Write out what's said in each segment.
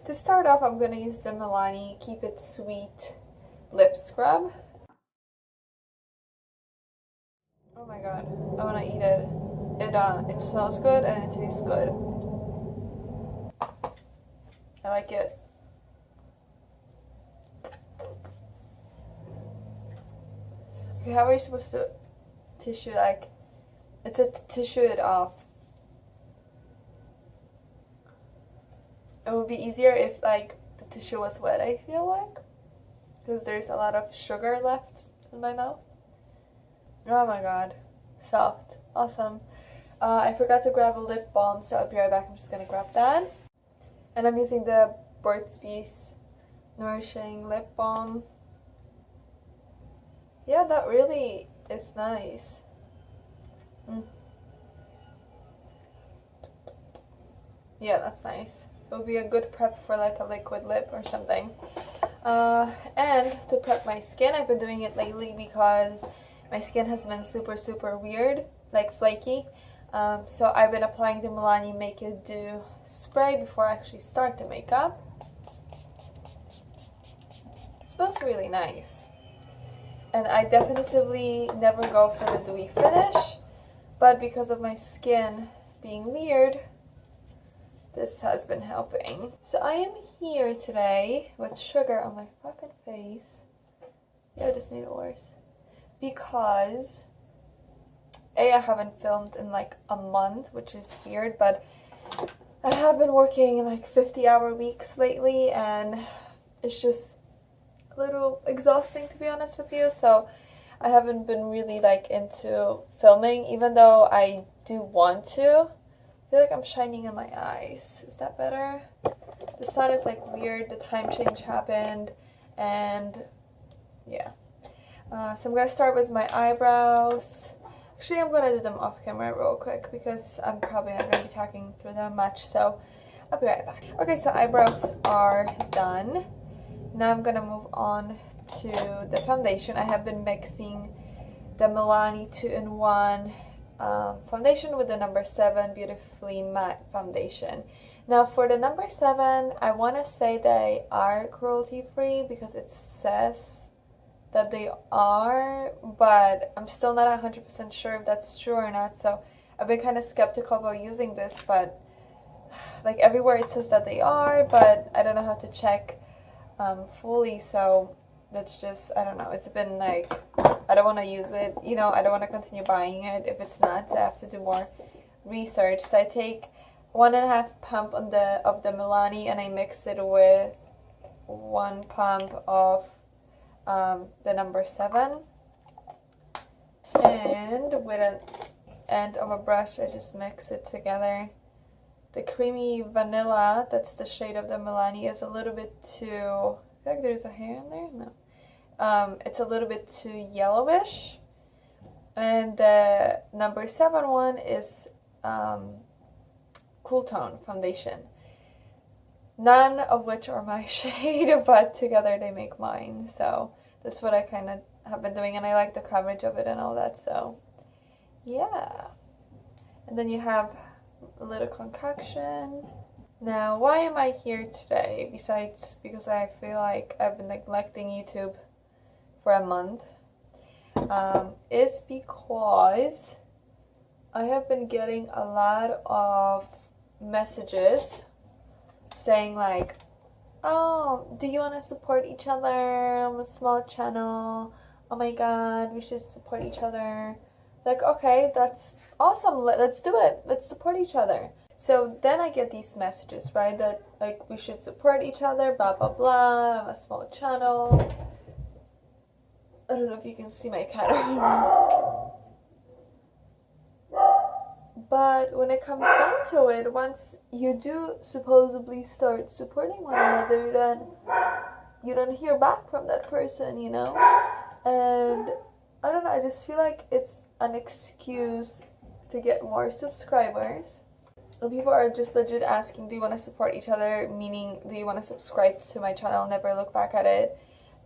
To start off, I'm gonna use the Milani Keep It Sweet lip scrub. Oh my god, I wanna eat it. It smells good and it tastes good. I like it. Okay, how are you supposed to tissue, like, it's a tissue it off? It would be easier if, like, the tissue was wet, I feel like, because there's a lot of sugar left in my mouth. Oh my god, soft, awesome. I forgot to grab a lip balm, so I'll be right back. I'm just gonna grab that. And I'm using the Burt's Nourishing lip balm. Yeah, that really is nice. Yeah, that's nice. It would be a good prep for like a liquid lip or something. And to prep my skin, I've been doing it lately because my skin has been super weird, like flaky. So I've been applying the Milani Make It Do spray before I actually start the makeup. It smells really nice. And I definitively never go for the dewy finish, but because of my skin being weird, this has been helping. So I am here today with sugar on my fucking face. Yeah, I just made it worse. Because I haven't filmed in like a month, which is weird, but I have been working like 50-hour weeks lately, and it's just a little exhausting, to be honest with you. So I haven't been really like into filming, even though I do want to. I feel like I'm shining in my eyes. Is that better? The sun is like weird. The time change happened, and yeah. So I'm gonna start with my eyebrows. Actually, I'm gonna do them off camera real quick because I'm probably not gonna be talking through them much. So I'll be right back. Okay, so eyebrows are done. Now I'm gonna move on to the foundation. I have been mixing the Milani 2-in-1 foundation with the number 7 Beautifully Matte foundation. Now for the number 7, I want to say they are cruelty free because it says that they are, but I'm still not 100% sure if that's true or not. So I've been kind of skeptical about using this, but like everywhere it says that they are, but I don't know how to check fully. So that's just, I don't know, it's been like, I don't want to use it, you know, I don't want to continue buying it if it's not, so I have to do more research. So I take 1.5 pump of the Milani and I mix it with 1 pump of the number 7, and with an end of a brush I just mix it together. The creamy vanilla, that's the shade of the Milani, is a little bit too, I feel like there's a hair in there, no. It's a little bit too yellowish, and the number 7 one is Cool Tone foundation. None of which are my shade, but together they make mine. So that's what I kind of have been doing, and I like the coverage of it and all that. So yeah, and then you have a little concoction. Now, why am I here today? Besides because I feel like I've been neglecting YouTube for a month, is because I have been getting a lot of messages saying like, oh, do you want to support each other? I'm a small channel. Oh my god, we should support each other. It's like, okay, that's awesome. Let's do it. Let's support each other. So then I get these messages, right, that like we should support each other, blah blah blah. I'm a small channel. I don't know if you can see my cat. But when it comes down to it, once you do supposedly start supporting one another, then you don't hear back from that person, you know? And I don't know, I just feel like it's an excuse to get more subscribers. And people are just legit asking, do you want to support each other? Meaning, do you want to subscribe to my channel, never look back at it?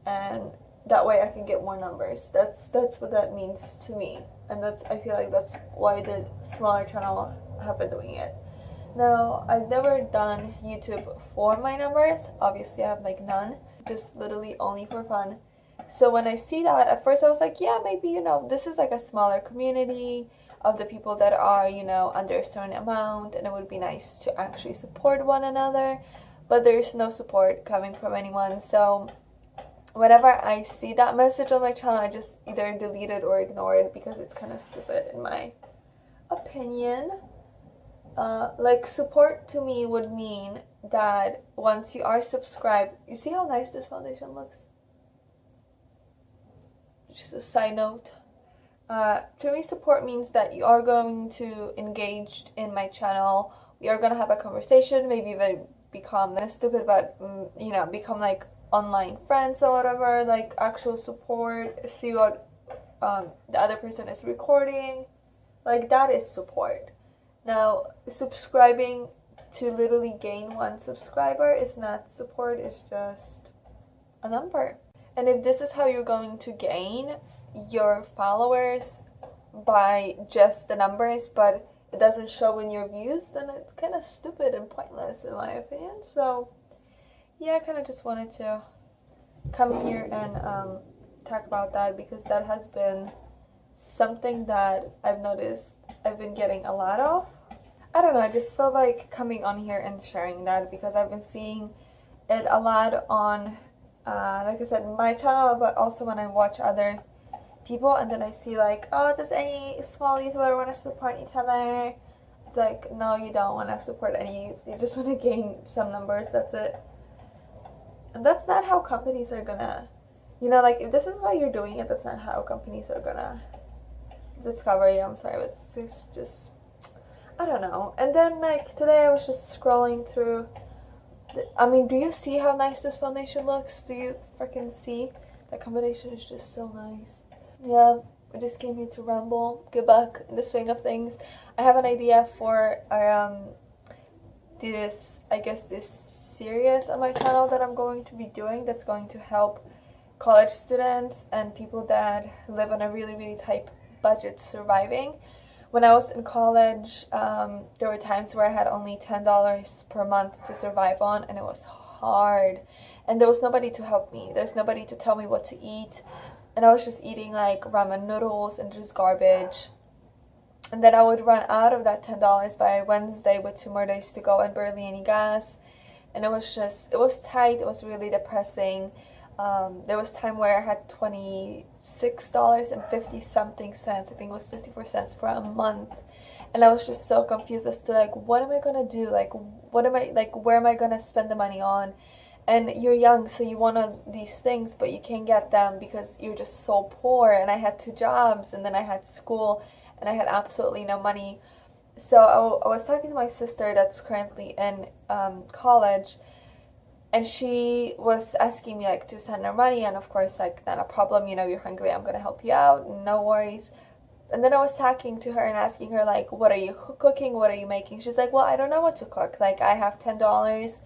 And that way I can get more numbers. That's what that means to me. And I feel like that's why the smaller channel have been doing it. Now, I've never done YouTube for my numbers. Obviously, I have like none, just literally only for fun. So when I see that, at first I was like, yeah, maybe, you know, this is like a smaller community of the people that are, you know, under a certain amount, and it would be nice to actually support one another. But there's no support coming from anyone. So whenever I see that message on my channel, I just either delete it or ignore it because it's kind of stupid in my opinion. Like, support to me would mean that once you are subscribed, you see how nice this foundation looks? Just a side note. To me, support means that you are going to engage in my channel. We are going to have a conversation, maybe even become stupid, but, you know, become like online friends or whatever, like actual support, see what the other person is recording. Like, that is support. Now, subscribing to literally gain 1 subscriber is not support, it's just a number. And if this is how you're going to gain your followers, by just the numbers, but it doesn't show in your views, then it's kind of stupid and pointless in my opinion. So yeah, I kind of just wanted to come here and talk about that, because that has been something that I've noticed I've been getting a lot of. I don't know, I just felt like coming on here and sharing that, because I've been seeing it a lot on, like I said, my channel, but also when I watch other people, and then I see like, oh, does any small YouTuber want to support each other? It's like, no, you don't want to support any, you just want to gain some numbers, that's it. And that's not how companies are gonna, you know, like, if this is why you're doing it, that's not how companies are gonna discover you. I'm sorry, but it's just, I don't know. And then, like, today I was just scrolling through I mean, do you see how nice this foundation looks? Do you freaking see? That combination is just so nice. Yeah, I just came here to ramble, get back in the swing of things. I have an idea for this series on my channel that I'm going to be doing, that's going to help college students and people that live on a really, really tight budget surviving. When I was in college, there were times where I had only $10 per month to survive on, and it was hard. And there was nobody to help me. There's nobody to tell me what to eat. And I was just eating like ramen noodles and just garbage. And then I would run out of that $10 by Wednesday with 2 more days to go and barely any gas. And it was tight. It was really depressing. There was time where I had $26.50 cents. I think it was 54 cents for a month. And I was just so confused as to like, what am I gonna do? Like, where am I gonna spend the money on? And you're young, so you want these things, but you can't get them because you're just so poor. And I had 2 jobs, and then I had school, and I had absolutely no money. So I was talking to my sister that's currently in college, and she was asking me like to send her money, and of course, like, not a problem, you know, you're hungry, I'm gonna help you out, no worries. And then I was talking to her and asking her like, what are you cooking, what are you making? She's like, well, I don't know what to cook, like, I have $10,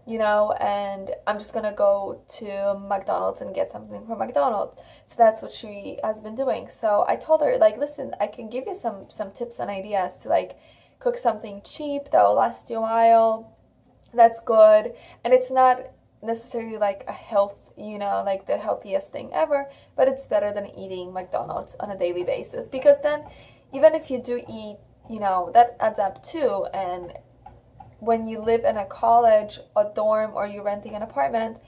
you know, and I'm just gonna go to McDonald's and get something from McDonald's. So that's what she has been doing. So I told her, like, listen, I can give you some tips and ideas to like cook something cheap that will last you a while, that's good, and it's not necessarily like a health, you know, like the healthiest thing ever, but it's better than eating McDonald's on a daily basis, because then even if you do eat, you know, that adds up too. And when you live in a college, a dorm, or you're renting an apartment,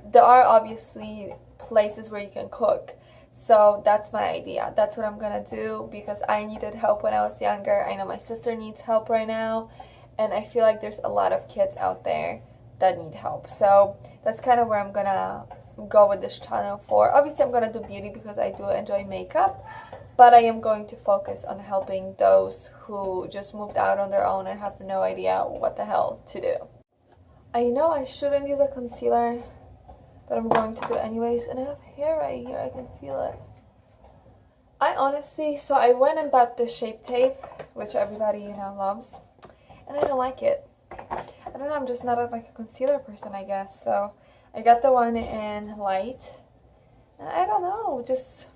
there are obviously places where you can cook. So that's my idea. That's what I'm gonna do, because I needed help when I was younger. I know my sister needs help right now, and I feel like there's a lot of kids out there that need help. So that's kind of where I'm gonna go with this channel for. Obviously, I'm gonna do beauty because I do enjoy makeup, but I am going to focus on helping those who just moved out on their own and have no idea what the hell to do. I know I shouldn't use a concealer, but I'm going to do it anyways. And I have hair right here, I can feel it. I honestly, so I went and bought this Shape Tape, which everybody, you know, loves, and I don't like it. I don't know, I'm just not like a concealer person, I guess. So I got the one in light, and I don't know, just,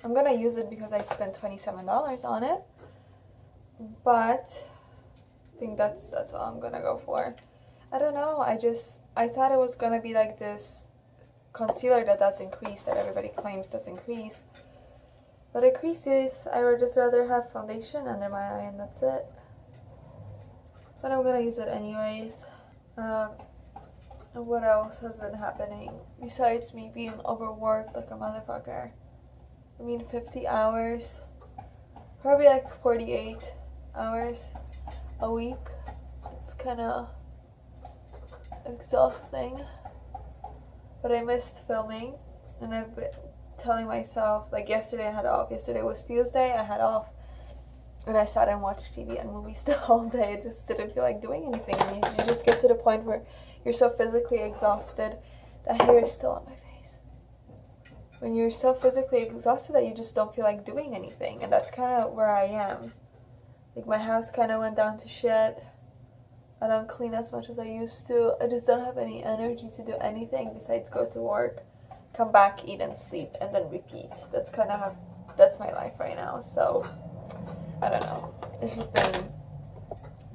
I'm gonna use it because I spent $27 on it. But I think that's all I'm gonna go for. I don't know, I thought it was gonna be like this concealer that does increase, that everybody claims does increase. But it creases. I would just rather have foundation under my eye and that's it. But I'm gonna use it anyways. And what else has been happening besides me being overworked like a motherfucker? I mean, 50 hours, probably like 48 hours a week. It's kind of exhausting. But I missed filming, and I've been telling myself, like yesterday I had off. Yesterday was Tuesday, I had off. And I sat and watched TV and movies the whole day. I just didn't feel like doing anything. And you just get to the point where you're so physically exhausted. The hair is still on my face. When you're so physically exhausted that you just don't feel like doing anything. And that's kind of where I am. Like my house kind of went down to shit. I don't clean as much as I used to. I just don't have any energy to do anything besides go to work, come back, eat and sleep, and then repeat. That's kind of how, that's my life right now. So I don't know. It's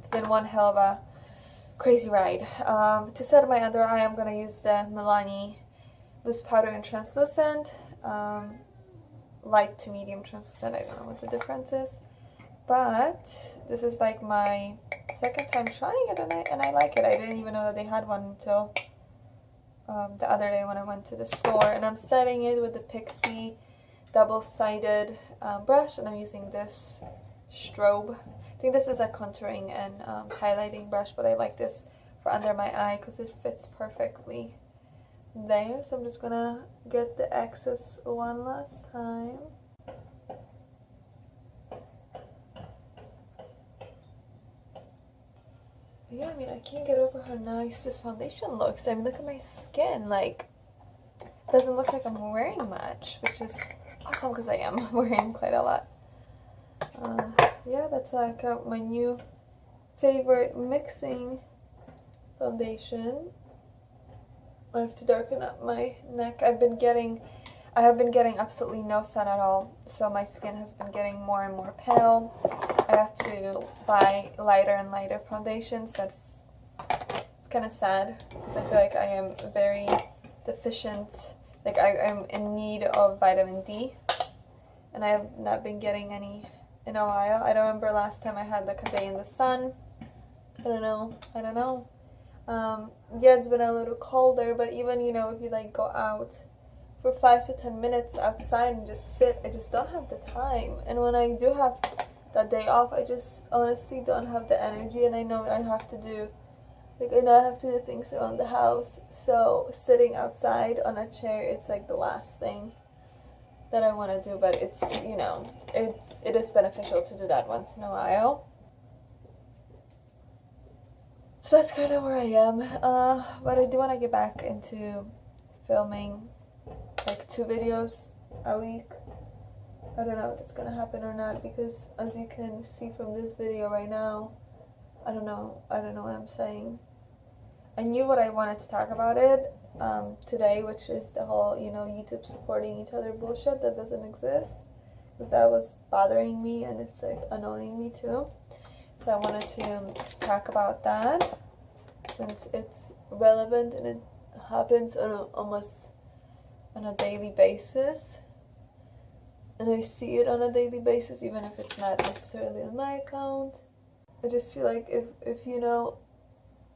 been one hell of a crazy ride. To set my under eye, I'm gonna use the Milani loose powder and translucent, light to medium translucent. I don't know what the difference is, but this is like my second time trying it, and I like it. I didn't even know that they had one until the other day when I went to the store. And I'm setting it with the Pixie double-sided brush, and I'm using this strobe. I think this is a contouring and highlighting brush, but I like this for under my eye because it fits perfectly there. So I'm just gonna get the excess one last time. Yeah, I mean, I can't get over how nice this foundation looks. I mean, look at my skin. Like, it doesn't look like I'm wearing much, which is awesome because I am wearing quite a lot. Yeah, that's like my new favorite mixing foundation. I have to darken up my neck. I have been getting absolutely no sun at all, so my skin has been getting more and more pale. I have to buy lighter and lighter foundations. It's kind of sad because I feel like I am very deficient. Like I'm in need of vitamin D, and I have not been getting any in a while. I don't remember last time I had like a day in the sun. I don't know. Yeah, it's been a little colder, but even, you know, if you like go out for 5 to 10 minutes outside and just sit, I just don't have the time. And when I do have that day off, I just honestly don't have the energy, and I know I have to do things around the house. So sitting outside on a chair, it's like the last thing that I want to do, but it's, you know, it is beneficial to do that once in a while. So that's kind of where I am, but I do want to get back into filming like 2 videos a week. I don't know if it's gonna happen or not, because as you can see from this video right now, I don't know what I'm saying. I knew what I wanted to talk about it today, which is the whole, you know, YouTube supporting each other bullshit that doesn't exist, because that was bothering me and it's like annoying me too. So I wanted to talk about that since it's relevant and it happens almost on a daily basis. And I see it on a daily basis, even if it's not necessarily on my account. I just feel like if you know,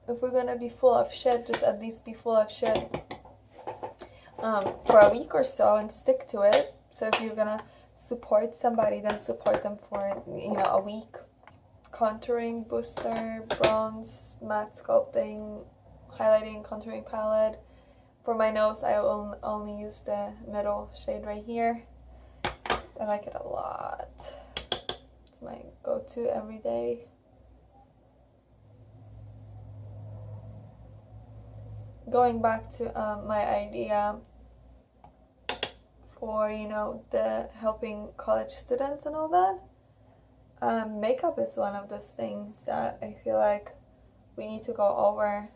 if we're gonna be full of shit, just at least be full of shit for a week or so and stick to it. So if you're gonna support somebody, then support them for, you know, a week. Contouring, booster, bronze, matte sculpting, highlighting, contouring palette. For my nose, I will only use the middle shade right here. I like it a lot. It's my go-to every day. Going back to my idea for, you know, the helping college students and all that. Makeup is one of those things that I feel like we need to go over.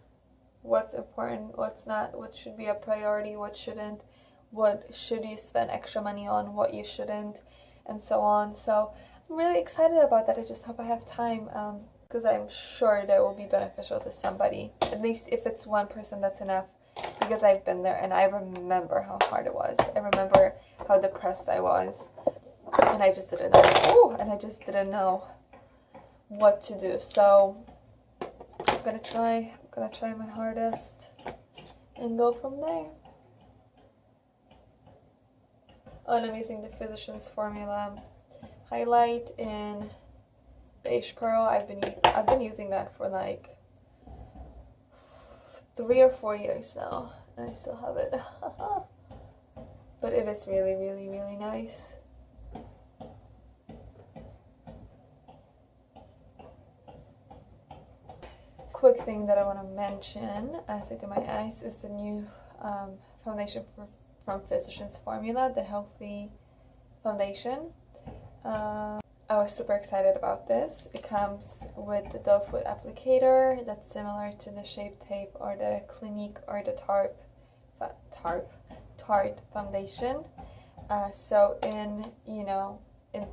What's important, what's not, what should be a priority, what shouldn't, what should you spend extra money on, what you shouldn't, and so on. So I'm really excited about that. I just hope I have time because I'm sure that will be beneficial to somebody. At least if it's one person, that's enough, because I've been there and I remember how hard it was. I remember how depressed I was, and I just didn't know. And I just didn't know what to do. So I'm gonna try my hardest and go from there. Oh, and I'm using the Physicians Formula highlight in beige pearl. I've been using that for like 3 or 4 years now, and I still have it. But it is really, really, really nice. Quick thing that I want to mention as I do my eyes is the new foundation from Physicians Formula, the Healthy Foundation. I was super excited about this. It comes with the doe foot applicator that's similar to the Shape Tape or the Clinique or the Tarte foundation. So in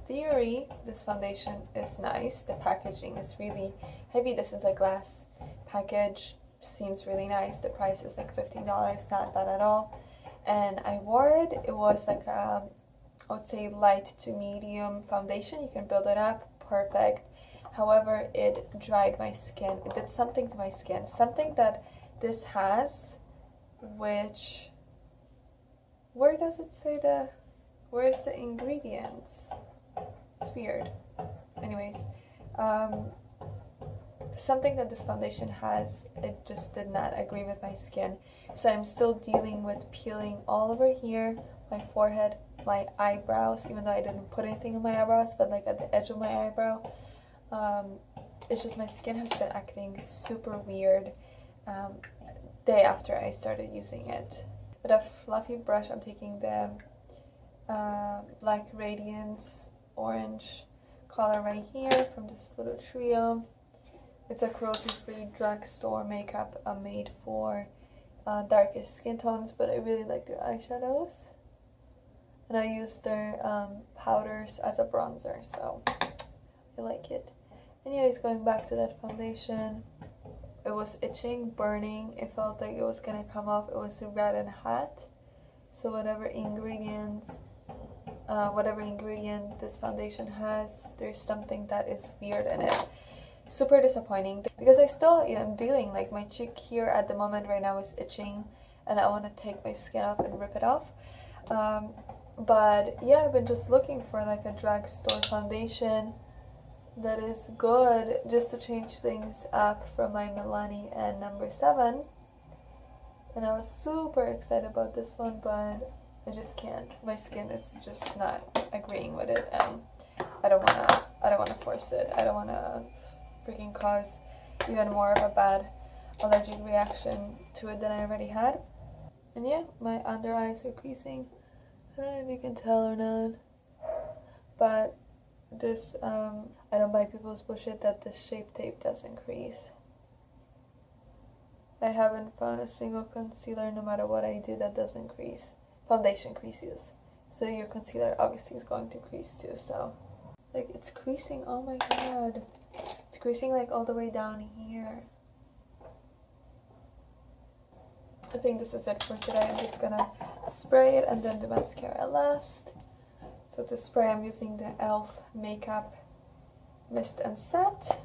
theory, this foundation is nice. The packaging is really heavy. This is a glass package. Seems really nice. The price is like $15, not bad at all. And I wore it. It was like I would say light to medium foundation. You can build it up. Perfect. However, it dried my skin. It did something to my skin. Something that this has, which... Where does it say where's the ingredients? It's weird. Anyways, something that this foundation has, it just did not agree with my skin. So I'm still dealing with peeling all over here, my forehead, my eyebrows, even though I didn't put anything in my eyebrows, but like at the edge of my eyebrow. It's just my skin has been acting super weird day after I started using it. With a fluffy brush, I'm taking the Black Radiance orange color right here from this little trio. It's a cruelty-free drugstore makeup made for darkish skin tones, but I really like their eyeshadows. And I use their powders as a bronzer, so I like it. Anyways, going back to that foundation, it was itching, burning. It felt like it was gonna come off. It was red and hot. So whatever ingredient this foundation has, there's something that is weird in it. Super disappointing, because I still am dealing, like my cheek here at the moment right now is itching, and I want to take my skin off and rip it off. But yeah, I've been just looking for like a drugstore foundation that is good, just to change things up from my Milani and number 7. And I was super excited about this one, but I just can't. My skin is just not agreeing with it, and I don't wanna force it. I don't wanna freaking cause even more of a bad allergic reaction to it than I already had. And yeah, my under eyes are creasing. I don't know if you can tell or not, but this I don't buy people's bullshit that this Shape Tape doesn't crease. I haven't found a single concealer, no matter what I do, that doesn't crease. Foundation creases, so your concealer obviously is going to crease too. So like, it's creasing. Oh my god, it's creasing like all the way down here. I think this is it for today. I'm just gonna spray it and then the mascara last. So to spray, I'm using the e.l.f. Makeup Mist and Set.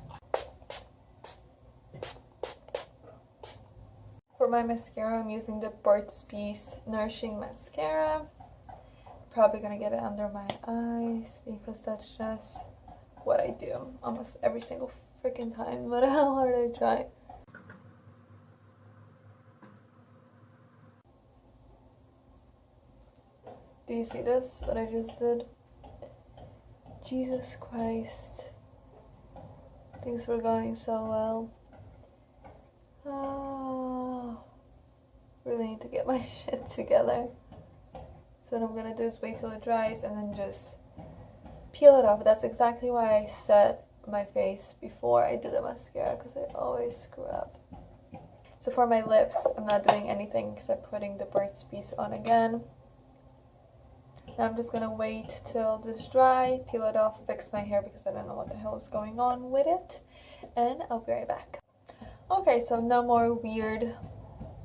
For my mascara, I'm using the Burt's Nourishing mascara. Probably gonna get it under my eyes, because that's just what I do almost every single freaking time, no matter how hard I try. Do you see this, what I just did? Jesus Christ. Things were going so well. Oh, really need to get my shit together. So what I'm gonna do is wait till it dries and then just peel it off. That's exactly why I set my face before I do the mascara, because I always screw up. So for my lips, I'm not doing anything except putting the Burt's Bees on again. Now I'm just gonna wait till this dry, peel it off, fix my hair because I don't know what the hell is going on with it. and I'll be right back. Okay, so no more weird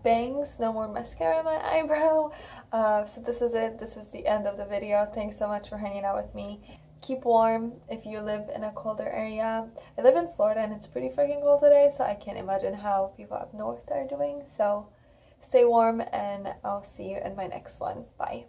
bangs, no more mascara in my eyebrow. So this is it. This is the end of the video. Thanks so much for hanging out with me. Keep warm if you live in a colder area. I live in Florida and it's pretty freaking cold today, so I can't imagine how people up north are doing. So stay warm and I'll see you in my next one. Bye.